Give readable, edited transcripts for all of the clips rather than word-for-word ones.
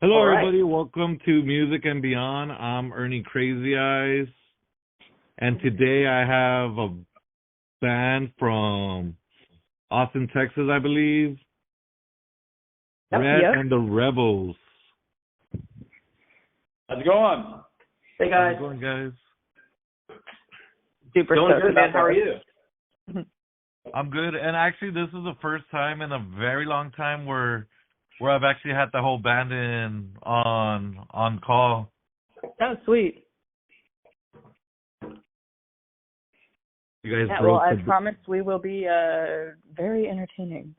Hello, All right. everybody. Welcome to Music and Beyond. I'm Ernie Crazy Eyes, and today I have a band from Austin, Texas, I believe, Yep. Red Yep. and the Rebels. How's it going? Hey How's guys. it going, guys? Super Doing stoked good, man. about How are that. you? I'm good, and actually, this is the first time in a very long time where I've actually had the whole band in on call. Oh, sweet. You guys Yeah, well, broke I the. promise we will be very entertaining.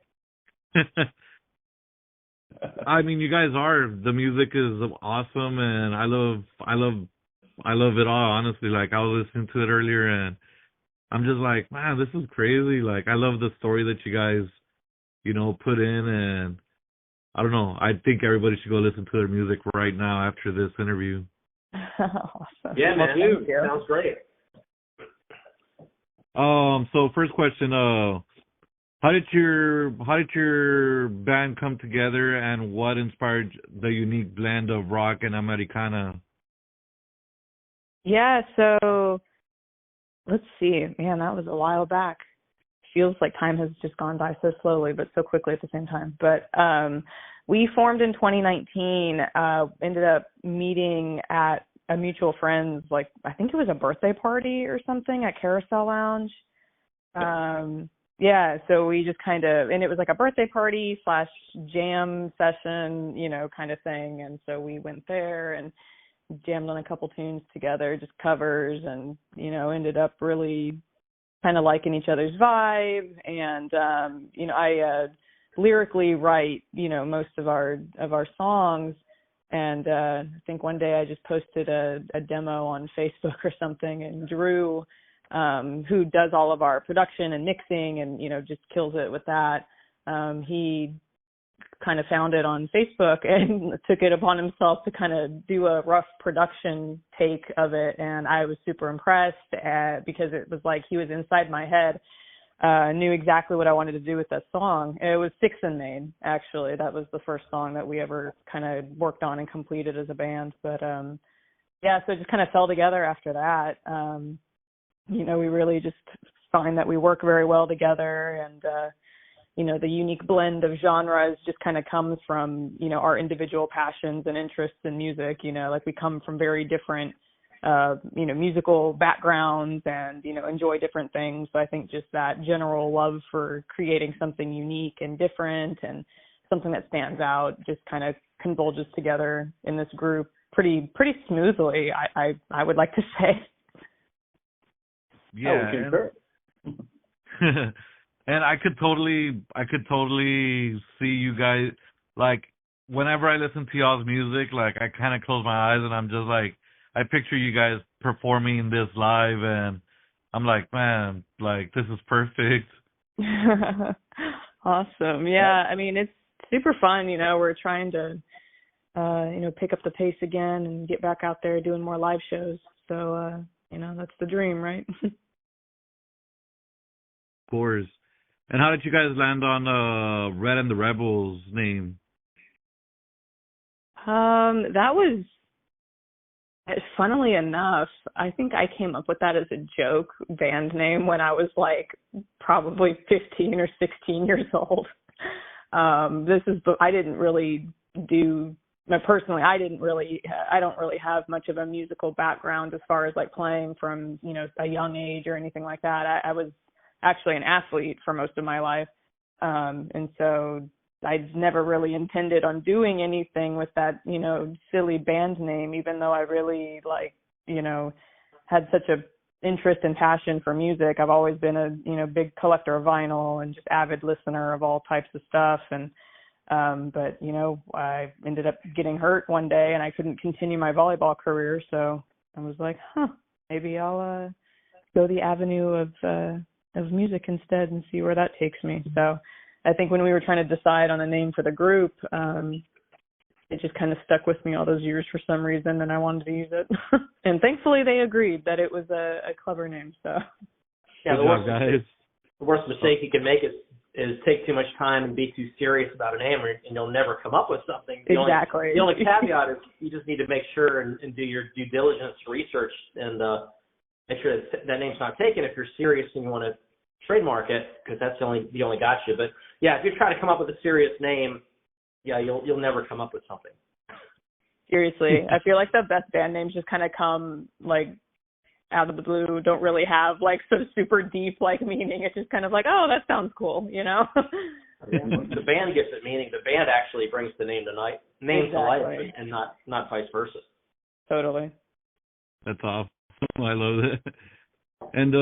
I mean, you guys are. The music is awesome, and I love it all. Honestly, like I was listening to it earlier, and I'm just like, man, this is crazy. Like I love the story that you guys, put in, and I don't know. I think everybody should go listen to their music right now after this interview. Awesome. Yeah, man. Thank you. Sounds great. So first question, how did your band come together, and what inspired the unique blend of rock and Americana? Yeah, so let's see. Man, that was a while back. Feels like time has just gone by so slowly, but so quickly at the same time. But we formed in 2019, ended up meeting at a mutual friend's, like, I think it was a birthday party or something at Carousel Lounge. Yeah, so we just kind of, and it was like a birthday party / jam session, kind of thing. And so we went there and jammed on a couple tunes together, just covers, and, ended up really kind of liking each other's vibe. And, I lyrically write, most of our songs. And I think one day I just posted a demo on Facebook or something, and Drew, who does all of our production and mixing and, just kills it with that, he kind of found it on Facebook and took it upon himself to kind of do a rough production take of it. And I was super impressed because it was like he was inside my head, knew exactly what I wanted to do with that song. It was Six and Made, actually. That was the first song that we ever kind of worked on and completed as a band. But yeah, so it just kind of fell together after that. We really just find that we work very well together, and the unique blend of genres just kind of comes from, our individual passions and interests in music. Like we come from very different, musical backgrounds and, enjoy different things. So I think just that general love for creating something unique and different and something that stands out just kind of converges together in this group pretty smoothly, I would like to say. Yeah. And I could totally see you guys, like, whenever I listen to y'all's music, like, I kind of close my eyes and I'm just like, I picture you guys performing this live, and I'm like, man, like, this is perfect. Awesome. Yeah, I mean, it's super fun. We're trying to, pick up the pace again and get back out there doing more live shows. So, that's the dream, right? Of course. And how did you guys land on Red and the Rebels name? That was, funnily enough, I think I came up with that as a joke band name when I was like probably 15 or 16 years old. I didn't really personally, I don't really have much of a musical background as far as like playing from, a young age or anything like that. I was actually an athlete for most of my life. And so I never really intended on doing anything with that, silly band name, even though I really had such a interest and passion for music. I've always been a, big collector of vinyl and just avid listener of all types of stuff. And, but, I ended up getting hurt one day and I couldn't continue my volleyball career. So I was like, maybe I'll, go the avenue of music instead and see where that takes me. So I think when we were trying to decide on a name for the group, it just kind of stuck with me all those years for some reason, and I wanted to use it. And thankfully they agreed that it was a clever name. So Yeah, Good job, guys. the worst mistake you can make is is take too much time and be too serious about a name, and you'll never come up with something. Exactly. The only caveat is you just need to make sure and do your due diligence research and make sure that name's not taken if you're serious and you want to trademark it, because that's the only gotcha. But yeah, if you try to come up with a serious name, yeah, you'll never come up with something. Seriously, I feel like the best band names just kind of come like out of the blue, don't really have like some super deep like meaning. It's just kind of like, oh, that sounds cool, you know? The band gives it meaning. The band actually brings the name to life, and not vice versa. Totally. That's awesome. I love it. And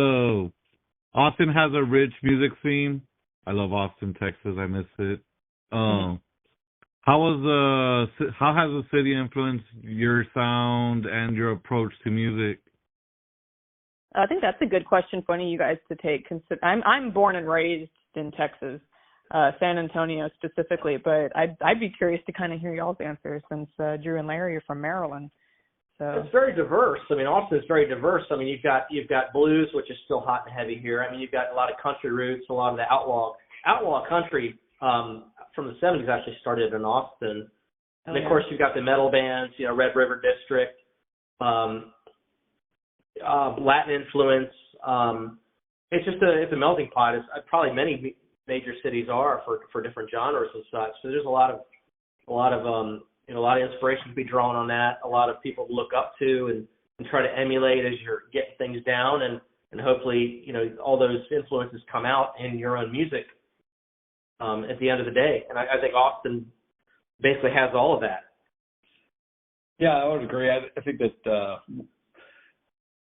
Austin has a rich music scene. I love Austin, Texas. I miss it. How has the city influenced your sound and your approach to music? I think that's a good question for any of you guys to take. I'm born and raised in Texas, San Antonio specifically, but I'd be curious to kind of hear y'all's answers since Drew and Larry are from Maryland. So it's very diverse. I mean, Austin's very diverse. I mean, you've got blues, which is still hot and heavy here. I mean, you've got a lot of country roots, a lot of the outlaw country from the 70s actually started in Austin. And of course, you've got the metal bands, Red River District, Latin influence. It's a melting pot. It's probably many major cities are for different genres and such. So there's a lot of inspiration to be drawn on that. A lot of people to look up to and try to emulate as you're getting things down, and hopefully all those influences come out in your own music at the end of the day. And I think Austin basically has all of that. Yeah, I would agree. I think that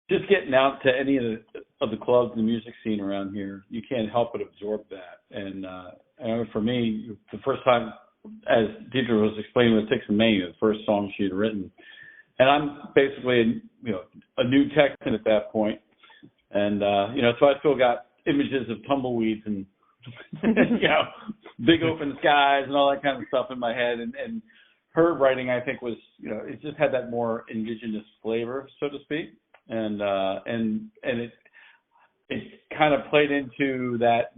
just getting out to any of the clubs and the music scene around here, you can't help but absorb that. And I know for me, the first time, as Deidre was explaining with Tix and Mania, the first song she had written, and I'm basically a new Texan at that point, and so I still got images of tumbleweeds and big open skies and all that kind of stuff in my head, and her writing, I think, was it just had that more indigenous flavor, so to speak, and it kind of played into that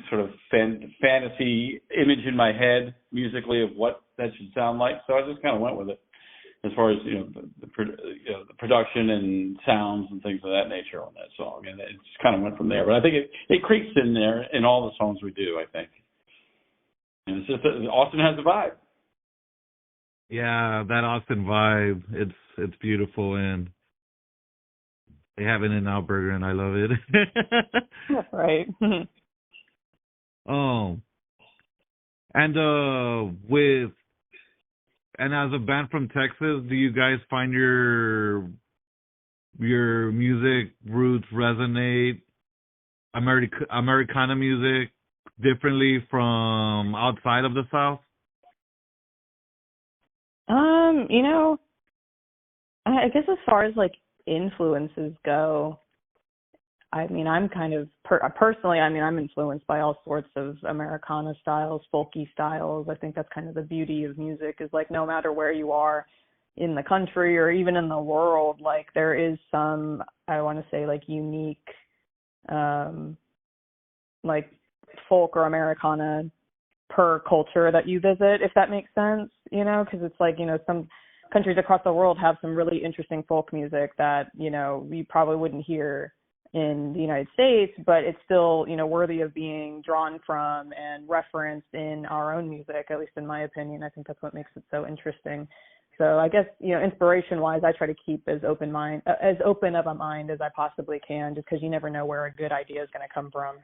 sort of fantasy image in my head musically of what that should sound like. So I just kind of went with it as far as the production and sounds and things of that nature on that song, and it just kind of went from there. But I think it creeps in there in all the songs we do, I think. And it's just Austin has a vibe. Yeah, that Austin vibe. It's beautiful, and they have an In-N-Out Burger, and I love it. Right. And as a band from Texas, do you guys find your music roots resonate Americana music differently from outside of the South? I guess as far as like influences go, I mean, I'm kind of personally, I mean, I'm influenced by all sorts of Americana styles, folky styles. I think that's kind of the beauty of music, is like no matter where you are in the country or even in the world, like there is some, I want to say, like unique, like folk or Americana per culture that you visit, if that makes sense, because it's like, some countries across the world have some really interesting folk music that, we probably wouldn't hear in the United States, but it's still, worthy of being drawn from and referenced in our own music, at least in my opinion. I think that's what makes it so interesting. So I guess, inspiration-wise, I try to keep as open of a mind as I possibly can, just because you never know where a good idea is going to come from.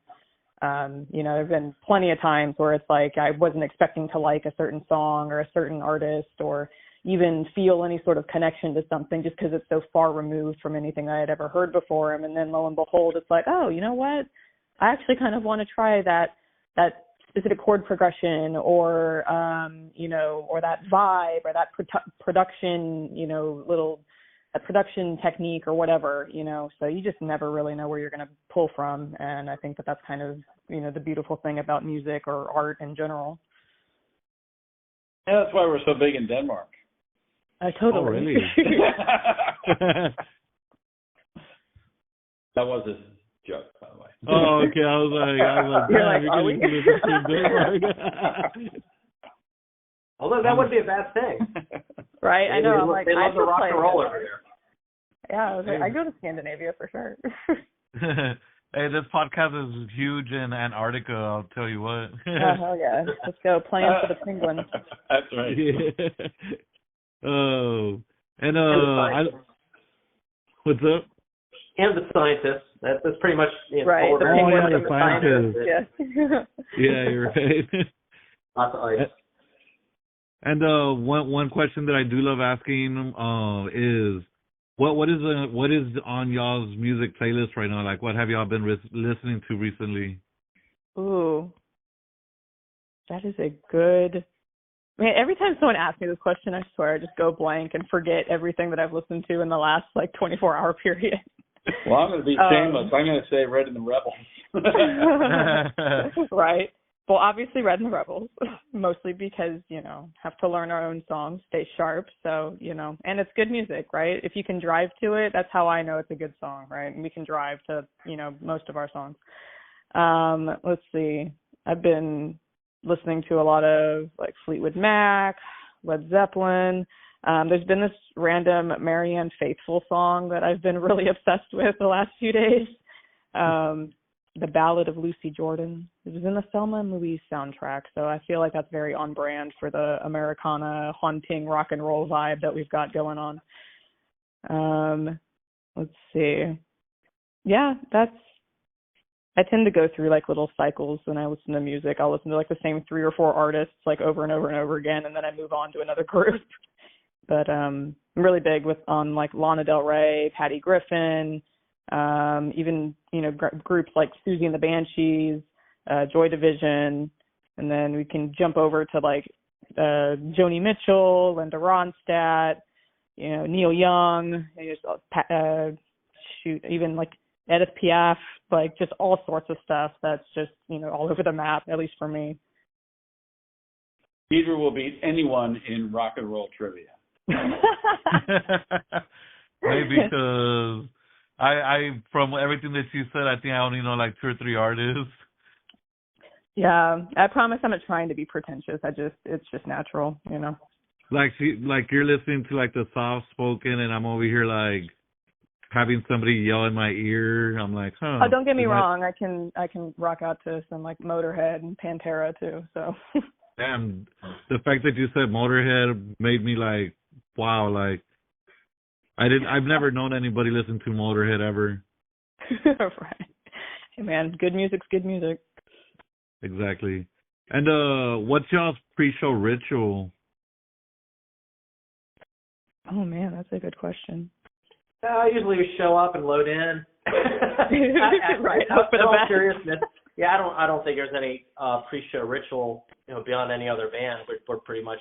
There have been plenty of times where it's like I wasn't expecting to like a certain song or a certain artist or even feel any sort of connection to something just because it's so far removed from anything I had ever heard before. And then lo and behold, it's like, oh, you know what? I actually kind of want to try that specific chord progression or, or that vibe or that production, production technique or whatever, so you just never really know where you're going to pull from. And I think that's kind of, the beautiful thing about music or art in general. Yeah, that's why we're so big in Denmark. Totally. Oh, really? That was joke, by the way. Oh, okay. I was like, You're damn, like, you're are we? getting to listen to Denmark. Although that wouldn't be a bad thing. Right? I know. I'm like, they I love the should rock play and roll it. over there. Yeah, I was like, I go to Scandinavia for sure. Hey, this podcast is huge in Antarctica, I'll tell you what. Oh, hell yeah. Let's go playing for the penguins. That's right. Yeah. Oh. And, what's up? And the scientists. That's pretty much Right, all the we're penguins yeah, and the the scientists. scientists. Yeah. Yeah, you're right. lots of ice. And one question that I do love asking is what is on y'all's music playlist right now? Like, what have y'all been listening to recently? Ooh. That is a good... Man, every time someone asks me this question, I swear I just go blank and forget everything that I've listened to in the last, 24-hour period. Well, I'm going to be shameless. I'm going to say Red and the Rebels. Right. Well, obviously Red and the Rebels, mostly because, have to learn our own songs, stay sharp. So, and it's good music, right? If you can drive to it, that's how I know it's a good song, right? And we can drive to, most of our songs. Let's see. I've been listening to a lot of Fleetwood Mac, Led Zeppelin. There's been this random Marianne Faithfull song that I've been really obsessed with the last few days. The Ballad of Lucy Jordan. It was in the Thelma and Louise soundtrack, so I feel like that's very on brand for the Americana haunting rock and roll vibe that we've got going on. Let's see. Yeah, I tend to go through little cycles when I listen to music. I'll listen to the same 3 or 4 artists over and over and over again, and then I move on to another group. But I'm really big on Lana Del Rey, Patty Griffin, even groups like Susie and the Banshees, Joy Division, and then we can jump over to Joni Mitchell, Linda Ronstadt, Neil Young, even Edith Piaf, just all sorts of stuff that's just all over the map, at least for me. Peter will beat anyone in rock and roll trivia. Maybe because I from everything that you said, I think I only know 2 or 3 artists. Yeah, I promise I'm not trying to be pretentious. It's just natural, You're listening to the soft spoken, and I'm over here having somebody yell in my ear. I'm like, huh. Oh, don't get me wrong. I can rock out to some Motorhead and Pantera too. So. Damn, the fact that you said Motorhead made me wow, I've never known anybody listen to Motorhead ever. Right. Hey man, good music's good music. Exactly. And what's y'all's pre-show ritual? Oh man, that's a good question. Usually we show up and load in. Right. In all seriousness, yeah, I don't think there's any pre-show ritual, beyond any other band. We're pretty much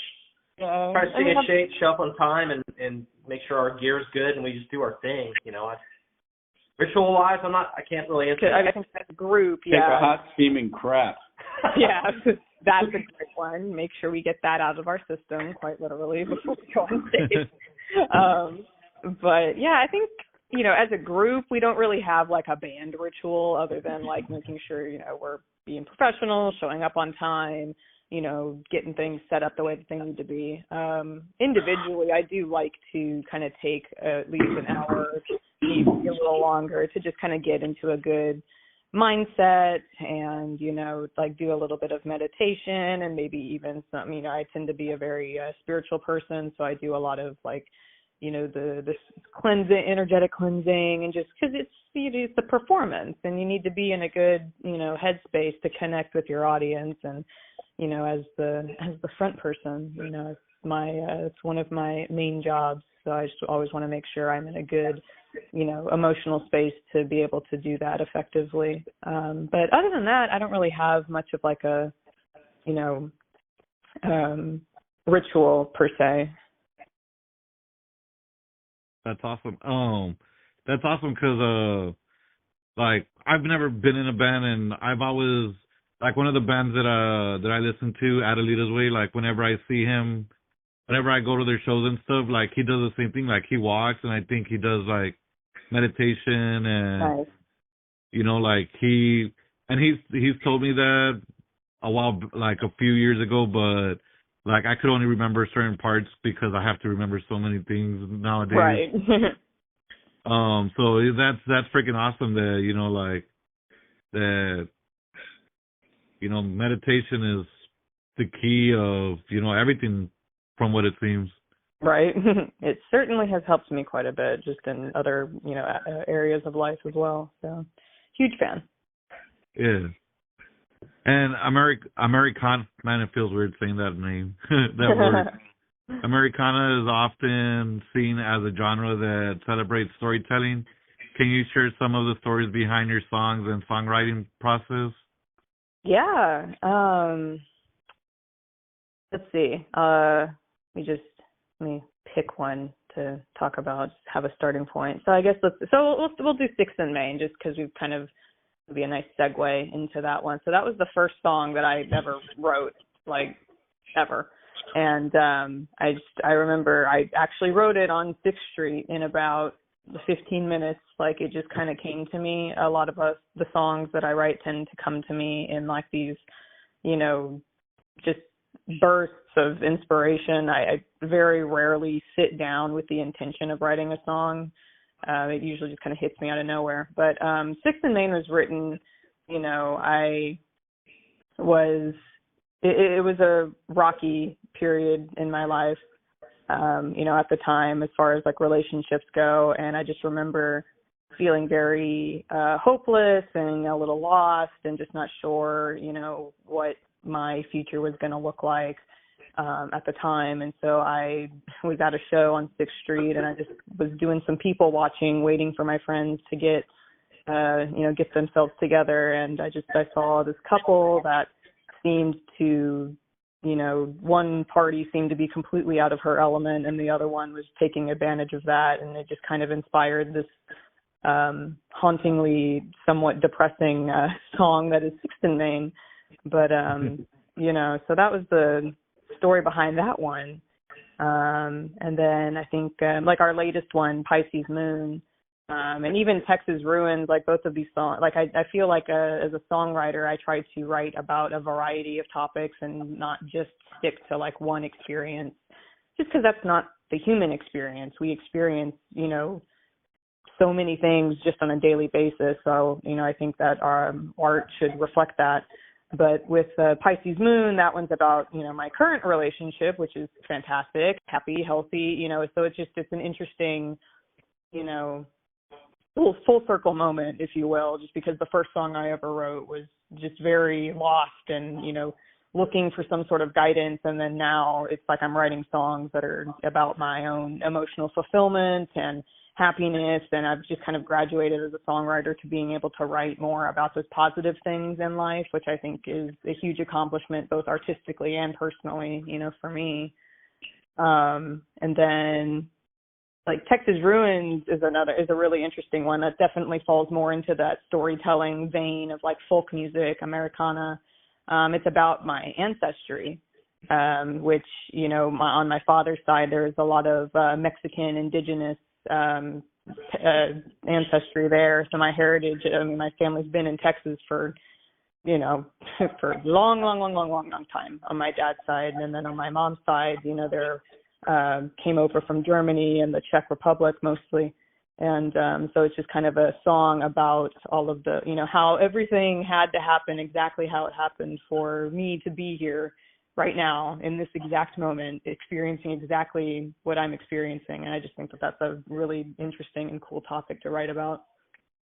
try to stay in shape, show up on time, and make sure our gear's good, and we just do our thing. Ritual-wise, I can't really answer. I think that's a group. Take a hot steaming crap. Yeah, that's a great one. Make sure we get that out of our system, quite literally, before we go on stage. But yeah, I think as a group, we don't really have a band ritual other than making sure we're being professional, showing up on time, getting things set up the way that they need to be. Individually, I do like to kind of take at least an hour, maybe a little longer, to just kind of get into a good mindset and, do a little bit of meditation and maybe even some, I tend to be a very spiritual person, so I do a lot of the cleansing, energetic cleansing, and just because it's the performance, and you need to be in a good headspace to connect with your audience, and as the front person, it's one of my main jobs, so I just always want to make sure I'm in a good emotional space to be able to do that effectively. But other than that, I don't really have much of a ritual per se. That's awesome. That's awesome because I've never been in a band, and I've always one of the bands that I listen to, Adelita's Way. Whenever I see him, whenever I go to their shows and stuff, he does the same thing. He walks, and I think he does meditation and Nice. You know, like he's told me that like a few years ago, but like I could only remember certain parts because I have to remember so many things nowadays. Right. So that's freaking awesome that, you know, like that, you know, meditation is the key of, you know, everything from what it seems. Right. It certainly has helped me quite a bit just in other, you know, areas of life as well. So, huge fan. Yeah. And Americana, man, it feels weird saying that name, that word. Americana is often seen as a genre that celebrates storytelling. Can you share some of the stories behind your songs and songwriting process? Yeah. Let's see. Let me pick one to talk about. Just have a starting point. So I guess we'll do Sixth and Main just because we've kind of it'll be a nice segue into that one. So that was the first song that I ever wrote, like ever. And I remember I actually wrote it on 6th Street in about 15 minutes. Like it just kind of came to me. A lot of the songs that I write tend to come to me in like these, you know, just bursts of inspiration. I very rarely sit down with the intention of writing a song. It usually just kind of hits me out of nowhere. But Sixth and Main was written, you know, it was a rocky period in my life, you know, at the time as far as like relationships go. And I just remember feeling very hopeless and a little lost and just not sure, you know, what my future was going to look like at the time. And so I was at a show on 6th Street and I just was doing some people watching, waiting for my friends to get themselves together. And I saw this couple that seemed to, you know, one party seemed to be completely out of her element and the other one was taking advantage of that. And it just kind of inspired this hauntingly, somewhat depressing song that is Sixth and Main. But, you know, so that was the story behind that one. And then I think like our latest one, Pisces Moon, and even Texas Ruins, like both of these songs, like I feel like as a songwriter, I try to write about a variety of topics and not just stick to like one experience, just because that's not the human experience. We experience, you know, so many things just on a daily basis. So, you know, I think that our art should reflect that. But with Pisces Moon, that one's about, you know, my current relationship, which is fantastic, happy, healthy, you know, so it's an interesting, you know, full circle moment, if you will, just because the first song I ever wrote was just very lost and, you know, looking for some sort of guidance. And then now it's like I'm writing songs that are about my own emotional fulfillment and happiness. And I've just kind of graduated as a songwriter to being able to write more about those positive things in life, which I think is a huge accomplishment, both artistically and personally, you know, for me. And then like Texas Ruins is a really interesting one that definitely falls more into that storytelling vein of like folk music, Americana. It's about my ancestry, which, you know, on my father's side, there's a lot of Mexican indigenous ancestry there. So my heritage, I mean, my family's been in Texas for, you know, for long time on my dad's side. And then on my mom's side, you know, they're came over from Germany and the Czech Republic mostly. And so it's just kind of a song about all of the, you know, how everything had to happen exactly how it happened for me to be here right now in this exact moment, experiencing exactly what I'm experiencing. And I just think that that's a really interesting and cool topic to write about.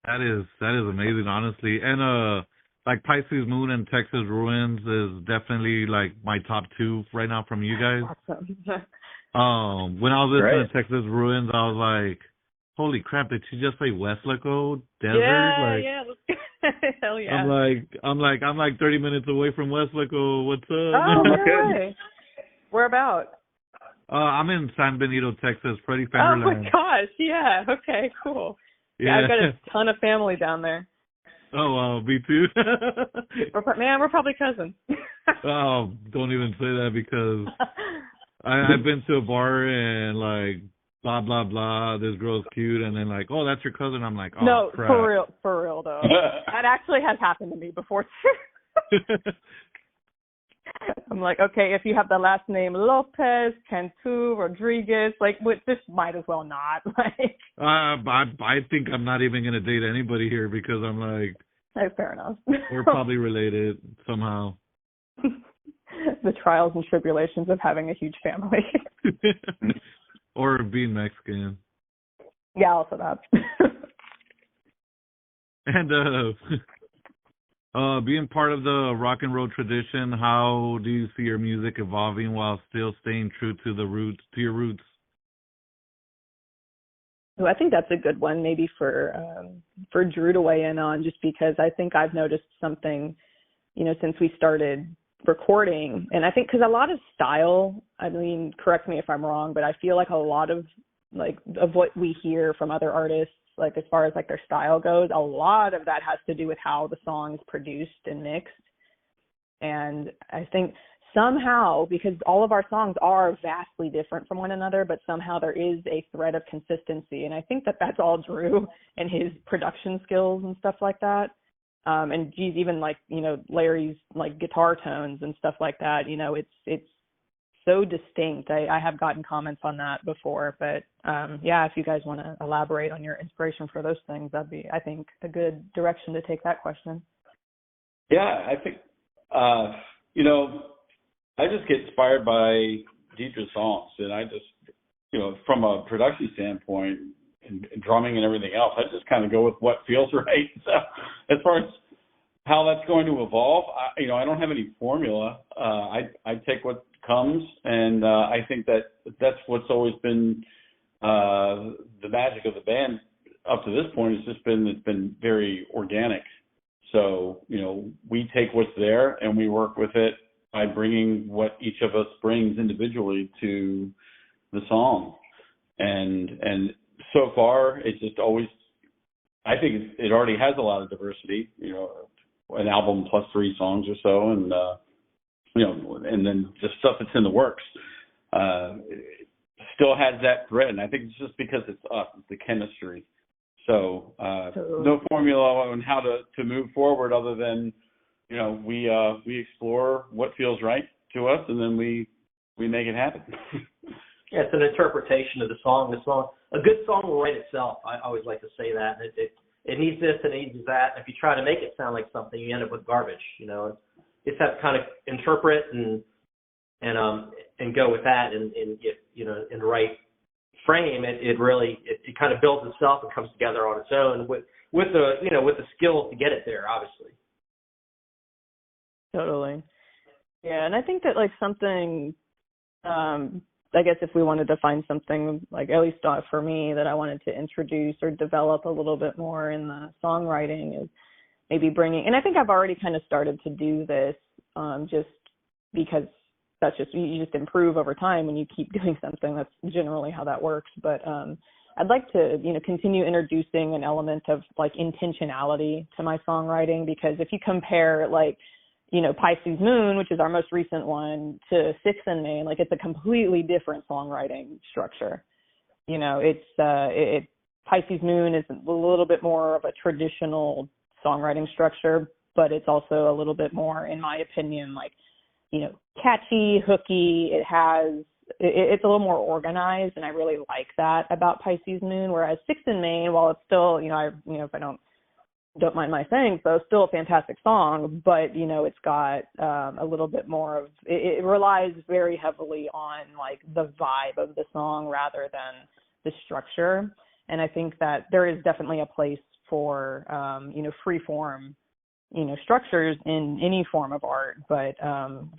That is amazing, honestly. And like Pisces Moon and Texas Ruins is definitely like my top two right now from you guys. Awesome. When I was listening to Texas Ruins, I was like, holy crap, did she just say Westlaco Desert? Yeah, hell yeah. I'm like 30 minutes away from Westlaco. What's up? Oh, no way. Where about? I'm in San Benito, Texas, Freddie Fenderland. Oh my gosh, yeah. Okay, cool. Yeah, I've got a ton of family down there. Oh, me too. We're probably cousins. Oh, don't even say that because I've been to a bar and blah blah blah. This girl's cute, and then like, oh, that's your cousin. I'm like, oh No, crap. for real though. That actually has happened to me before too. I'm like, okay, if you have the last name Lopez, Cantu, Rodriguez, like, this might as well not. Like, I think I'm not even gonna date anybody here because I'm like, fair enough. we're probably related somehow. The trials and tribulations of having a huge family. Or being Mexican. Yeah, also that. And being part of the rock and roll tradition, how do you see your music evolving while still staying true to your roots? So I think that's a good one, maybe for Drew to weigh in on, just because I think I've noticed something, since we started recording, and I think because a lot of style, I mean, correct me if I'm wrong, but I feel like a lot of what we hear from other artists, like as far as like their style goes, a lot of that has to do with how the song is produced and mixed. And I think somehow, because all of our songs are vastly different from one another, but somehow there is a thread of consistency. And I think that that's all Drew and his production skills and stuff like that. And geez, even like, Larry's like guitar tones and stuff like that, it's so distinct. I have gotten comments on that before, but if you guys want to elaborate on your inspiration for those things, that'd be, I think, a good direction to take that question. Yeah, I think, I just get inspired by Deidre's songs, and I just, from a production standpoint and drumming and everything else, I just kind of go with what feels right. So as far as how that's going to evolve, I don't have any formula. I take what comes, and I think that's what's always been the magic of the band up to this point. It's been very organic. So, we take what's there and we work with it by bringing what each of us brings individually to the song. And so far, it's just always, I think it already has a lot of diversity, an album plus 3 songs or so, and, and then just stuff that's in the works. It still has that thread, and I think it's just because it's us, it's the chemistry. So no formula on how to move forward other than, we explore what feels right to us, and then we make it happen. Yeah, it's an interpretation of the song. A good song will write itself. I always like to say that. It needs this and it needs that. If you try to make it sound like something, you end up with garbage. Just have to kind of interpret and go with that and get in the right frame. It really kind of builds itself and comes together on its own with the skills to get it there, obviously. Totally. Yeah, and I think that like something, I guess if we wanted to find something, like at least for me, that I wanted to introduce or develop a little bit more in the songwriting is maybe bringing, and I think I've already kind of started to do this just because that's just, you just improve over time when you keep doing something. That's generally how that works. But I'd like to, continue introducing an element of like intentionality to my songwriting, because if you compare like, Pisces Moon, which is our most recent one, to Six in Main, like it's a completely different songwriting structure. Pisces Moon is a little bit more of a traditional songwriting structure, but it's also a little bit more, in my opinion, like, catchy, hooky. It's a little more organized, and I really like that about Pisces Moon. Whereas Six in Main, while it's still, if I don't mind my saying, so it's still a fantastic song, but it's got a little bit more of it relies very heavily on like the vibe of the song rather than the structure. And I think that there is definitely a place for free form structures in any form of art, but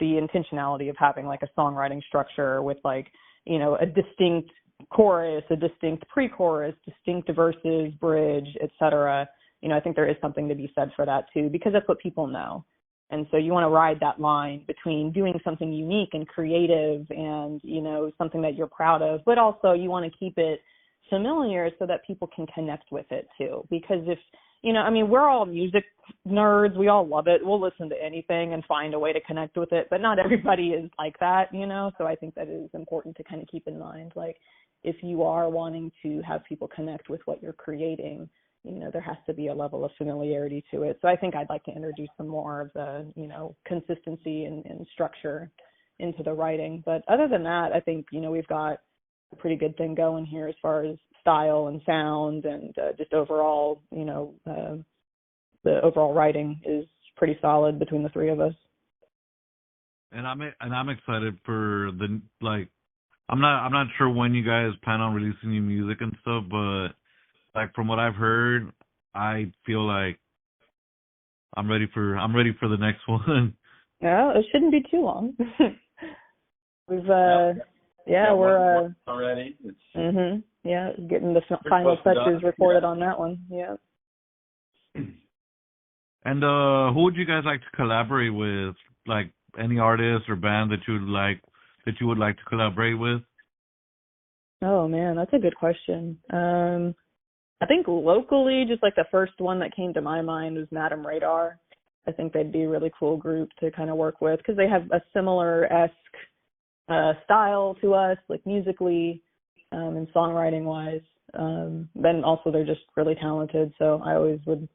the intentionality of having like a songwriting structure with like a distinct chorus, a distinct pre-chorus, distinct verses, bridge, etc. I think there is something to be said for that too, because that's what people know. And so you want to ride that line between doing something unique and creative and, something that you're proud of, but also you want to keep it familiar so that people can connect with it too. Because if, we're all music nerds. We all love it. We'll listen to anything and find a way to connect with it, but not everybody is like that, So I think that it is important to kind of keep in mind, like, if you are wanting to have people connect with what you're creating, there has to be a level of familiarity to it. So I think I'd like to introduce some more of the, consistency and structure into the writing. But other than that, I think, we've got a pretty good thing going here as far as style and sound and just overall, the overall writing is pretty solid between the three of us. And I'm excited for the I'm not sure when you guys plan on releasing new music and stuff, but from what I've heard, I feel like I'm ready for the next one. Yeah, it shouldn't be too long. We've we're already. Getting the final touches recorded on that one. Yeah. And who would you guys like to collaborate with? Like any artist or band that you would like to collaborate with? Oh man, that's a good question. I think locally, just the first one that came to my mind was Madame Radar. I think they'd be a really cool group to kind of work with because they have a similar-esque style to us, musically and songwriting-wise. Then also they're just really talented, so I always would,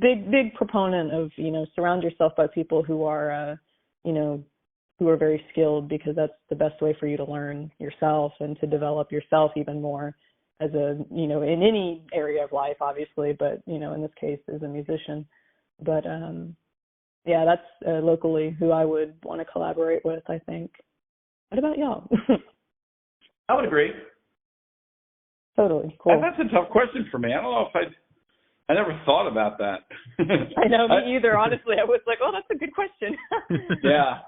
big proponent of, surround yourself by people who are, who are very skilled because that's the best way for you to learn yourself and to develop yourself even more as in any area of life, obviously, but, in this case as a musician. But, that's locally who I would want to collaborate with, I think. What about y'all? I would agree. Totally. Cool. That's a tough question for me. I don't know if I never thought about that. I know, me either. Honestly, I was like, oh, that's a good question. Yeah.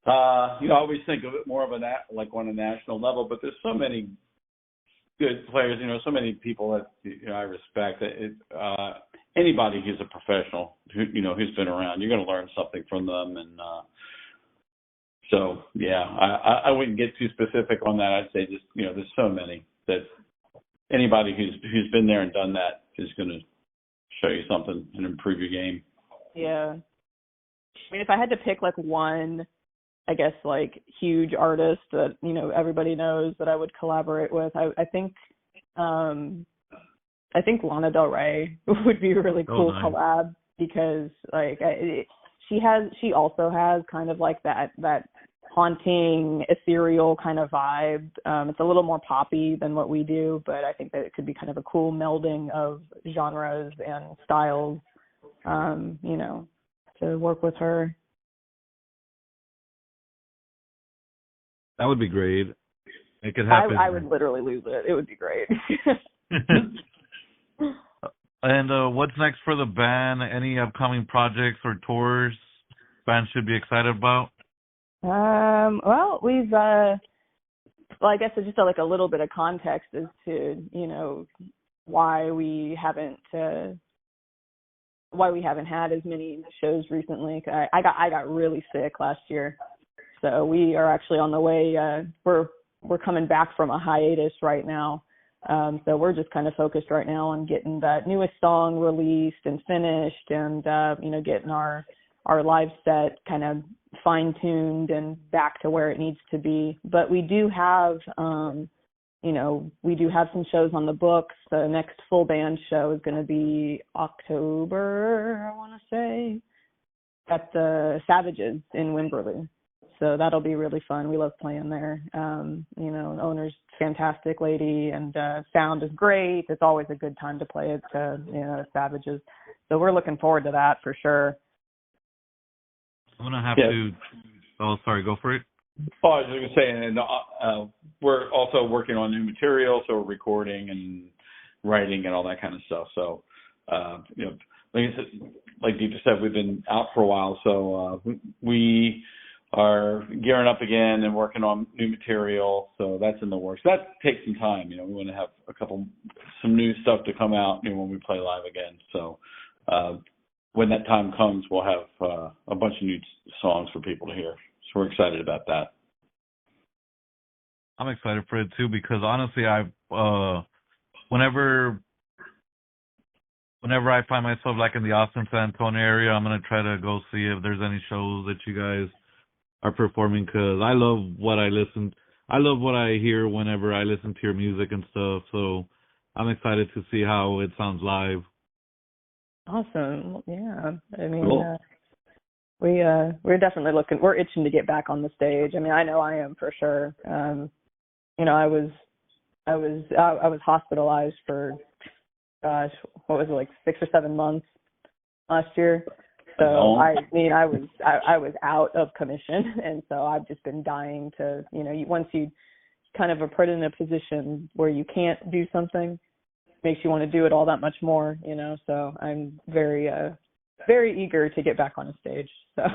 I always think of it more of on a national level, but there's so many good players, so many people that I respect. Anybody who's a professional, who's been around, you're going to learn something from them. And so, yeah, I wouldn't get too specific on that. I'd say just, there's so many that anybody who's been there and done that is going to show you something and improve your game. Yeah. I mean, if I had to pick one, I guess huge artist that, everybody knows that I would collaborate with, I think Lana Del Rey would be a really cool collab because she also has kind of that haunting, ethereal kind of vibe. It's a little more poppy than what we do, but I think that it could be kind of a cool melding of genres and styles, to work with her. That would be great. It could happen. I would literally lose it. It would be great. And what's next for the band? Any upcoming projects or tours fans should be excited about? Well, we've I guess it's just a little bit of context as to why we haven't had as many shows recently. I got really sick last year. So we are actually on the way. We're coming back from a hiatus right now. So we're just kind of focused right now on getting that newest song released and finished, and getting our live set kind of fine-tuned and back to where it needs to be. But we do have some shows on the books. The next full band show is going to be October, I want to say, at the Savages in Wimberley. So that'll be really fun. We love playing there. The owner's fantastic lady, and sound is great. It's always a good time to play at Savages. So we're looking forward to that for sure. I'm gonna have to. Oh, sorry. Go for it. Oh, I was going to say, and we're also working on new material, so we're recording and writing and all that kind of stuff. So, like I said, like Deepa said, we've been out for a while, so we are gearing up again and working on new material. So that's in the works. That takes some time. We want to have some new stuff to come out when we play live again. So when that time comes, we'll have a bunch of new songs for people to hear. So we're excited about that. I'm excited for it too because honestly, whenever I find myself in the Austin, San Antonio area, I'm gonna try to go see if there's any shows that you guys are performing because I love what I listen. I love what I hear whenever I listen to your music and stuff. So I'm excited to see how it sounds live. Awesome. Yeah. I mean, Cool. we're definitely we're itching to get back on the stage. I mean, I know I am for sure. You know, I was hospitalized for, gosh, what was it, like 6 or 7 months last year. So Oh. I mean, I was out of commission, and so I've just been dying to, you know, once you kind of are put in a position where you can't do something, makes you want to do it all that much more, you know. So I'm very eager to get back on a stage. So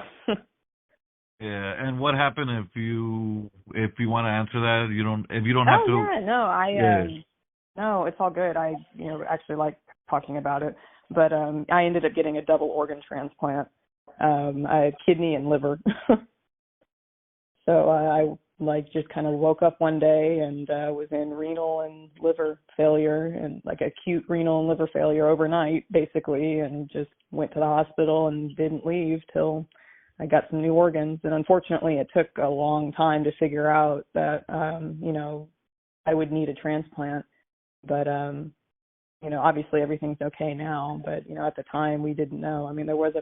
Yeah. And what happened if you want to answer that? If you don't have oh to. yeah, no, Yeah. no, it's all good. I actually like talking about it, but I ended up getting a double organ transplant, a kidney and liver. So I like just kind of woke up one day and was in renal and liver failure, and like acute renal and liver failure overnight basically, and just went to the hospital and didn't leave till I got some new organs. And unfortunately it took a long time to figure out that you know, I would need a transplant. But you know, obviously everything's okay now, but you know, at the time we didn't know. I mean, there was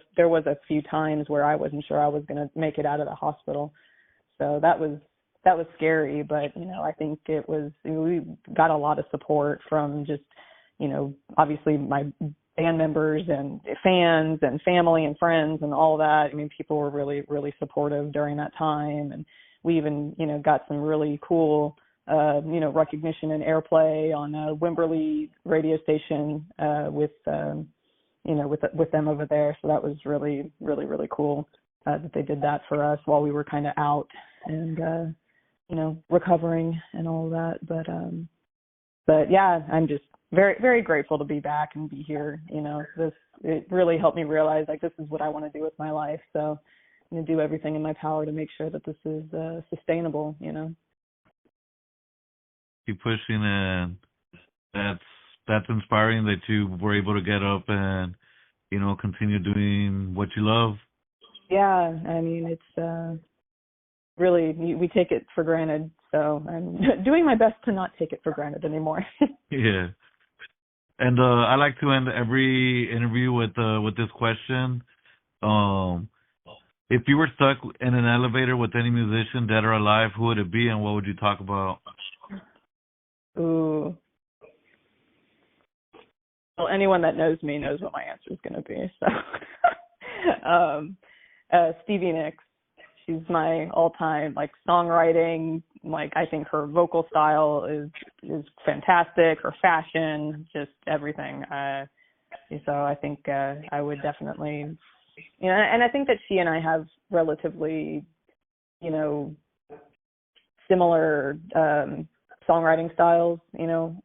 a few times where I wasn't sure I was going to make it out of the hospital. So that was scary, but you know, I think we got a lot of support from just, you know, obviously my band members and fans and family and friends and all that. I mean, people were really, really supportive during that time, and we even, you know, got some really cool you know, recognition and airplay on a Wimberley radio station with you know, with them over there. So that was really, really, really cool that they did that for us while we were kind of out and you know, recovering and all that. But yeah, I'm just very, very grateful to be back and be here. You know, it really helped me realize like this is what I want to do with my life. So I'm gonna do everything in my power to make sure that this is sustainable. You know. Keep pushing, and that's inspiring that you were able to get up and continue doing what you love. Yeah, I mean, it's really, we take it for granted. So I'm doing my best to not take it for granted anymore. Yeah. And I like to end every interview with this question. If you were stuck in an elevator with any musician, dead or alive, who would it be, and what would you talk about? Ooh. Well, anyone that knows me knows what my answer is going to be. So, Stevie Nicks. She's my all-time like songwriting. Like I think her vocal style is fantastic. Her fashion, just everything. So I think I would definitely, you know, and I think that she and I have relatively, you know, similar songwriting styles, you know.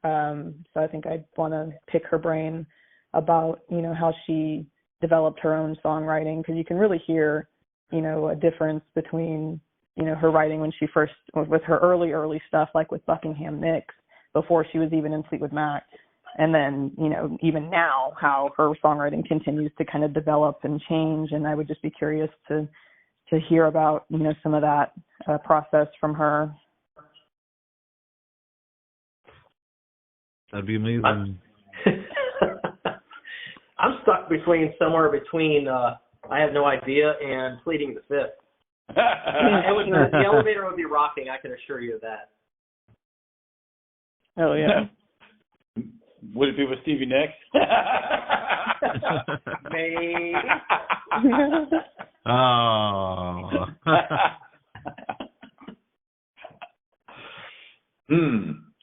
So I think I'd want to pick her brain about, you know, how she developed her own songwriting, because you can really hear, you know, a difference between, you know, her writing when she first, with her early stuff, like with Buckingham Nicks, before she was even in Fleetwood Mac. And then, you know, even now, how her songwriting continues to kind of develop and change. And I would just be curious to hear about, you know, some of that process from her. That'd be amazing. I'm stuck somewhere between I have no idea and pleading the fifth. The elevator would be rocking, I can assure you of that. Oh yeah. Would it be with Stevie Nicks? Maybe. Oh.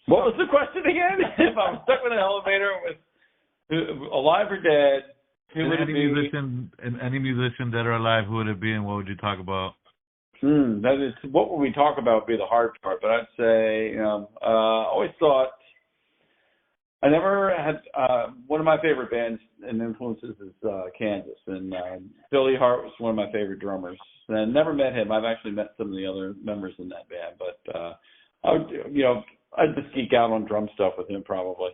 What was the question again? If I was stuck in an elevator with alive or dead, who would it be? Any musician, dead or alive, who would it be, and what would you talk about? That is, what would we talk about would be the hard part, but I'd say, I always thought, I never had, one of my favorite bands and influences is Kansas, and Billy Hart was one of my favorite drummers. And I never met him. I've actually met some of the other members in that band, but I would, I'd just geek out on drum stuff with him probably.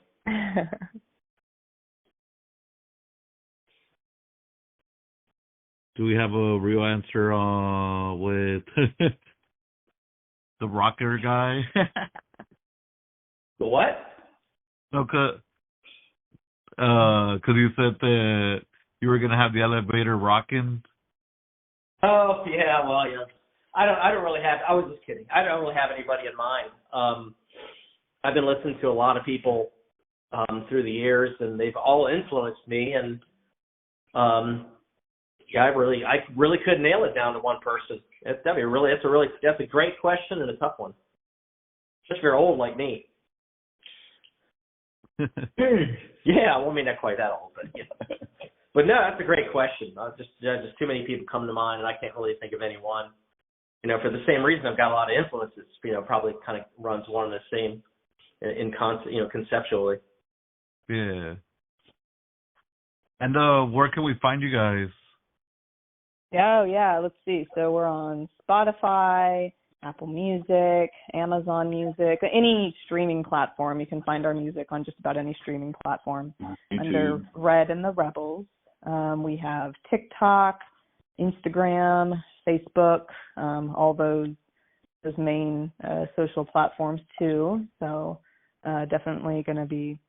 Do we have a real answer with the rocker guy. The what? No, cause you said that you were gonna have the elevator rocking. Oh yeah, well yeah. I don't really have. I was just kidding. I don't really have anybody in mind. I've been listening to a lot of people through the years, and they've all influenced me. And yeah, I really could nail it down to one person. That's a great question and a tough one, especially if you're old like me. Yeah, well, I mean not quite that old, but yeah. But no, that's a great question. Just too many people come to mind, and I can't really think of anyone. You know, for the same reason, I've got a lot of influences. You know, probably kind of runs one and the same in concept. You know, conceptually. Yeah. And where can we find you guys? Oh, yeah. Let's see. So we're on Spotify, Apple Music, Amazon Music, any streaming platform. You can find our music on just about any streaming platform under Red and the Rebels. We have TikTok, Instagram, Facebook, all those main social platforms too. So definitely going to be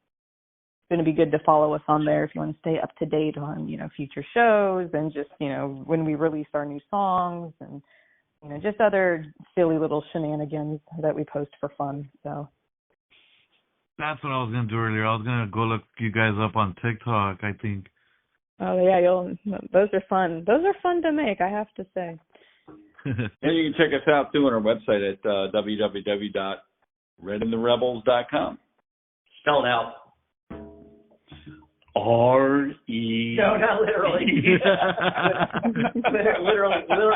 good to follow us on there if you want to stay up to date on, future shows and just, when we release our new songs and, just other silly little shenanigans that we post for fun. So That's what I was gonna do earlier. I was gonna go look you guys up on TikTok, I think. oh yeah, those are fun. Those are fun to make, I have to say. And you can check us out too on our website at www.redandtherebels.com. Spelled out. R-E. No, not literally.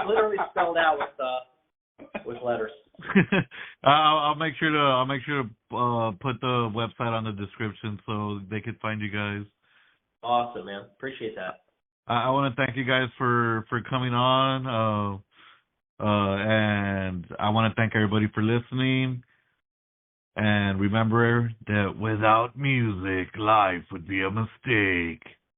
literally spelled out with letters. I'll make sure to put the website on the description so they could find you guys. Awesome, man. Appreciate that. I want to thank you guys for coming on, and I want to thank everybody for listening. And remember that without music, life would be a mistake.